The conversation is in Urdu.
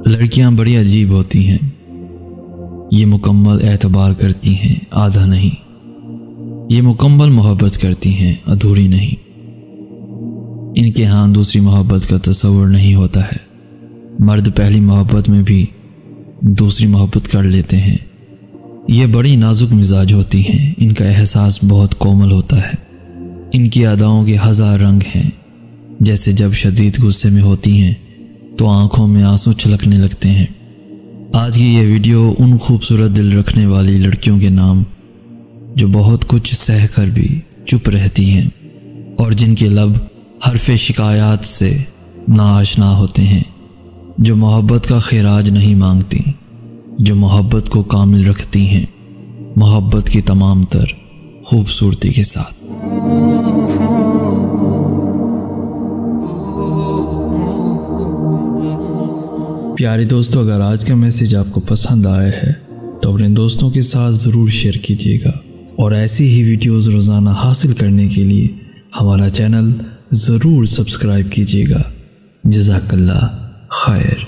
لڑکیاں بڑی عجیب ہوتی ہیں، یہ مکمل اعتبار کرتی ہیں آدھا نہیں، یہ مکمل محبت کرتی ہیں ادھوری نہیں۔ ان کے ہاں دوسری محبت کا تصور نہیں ہوتا ہے۔ مرد پہلی محبت میں بھی دوسری محبت کر لیتے ہیں۔ یہ بڑی نازک مزاج ہوتی ہیں، ان کا احساس بہت کومل ہوتا ہے۔ ان کی اداؤں کے ہزار رنگ ہیں، جیسے جب شدید غصے میں ہوتی ہیں تو آنکھوں میں آنسو چھلکنے لگتے ہیں۔ آج کی یہ ویڈیو ان خوبصورت دل رکھنے والی لڑکیوں کے نام جو بہت کچھ سہ کر بھی چپ رہتی ہیں اور جن کے لب حرف شکایات سے ناآشنا ہوتے ہیں، جو محبت کا خراج نہیں مانگتی، جو محبت کو کامل رکھتی ہیں محبت کی تمام تر خوبصورتی کے ساتھ۔ پیارے دوستو، اگر آج کا میسج آپ کو پسند آیا ہے تو اپنے دوستوں کے ساتھ ضرور شیئر کیجیے گا، اور ایسی ہی ویڈیوز روزانہ حاصل کرنے کے لیے ہمارا چینل ضرور سبسکرائب کیجیے گا۔ جزاک اللہ خیر۔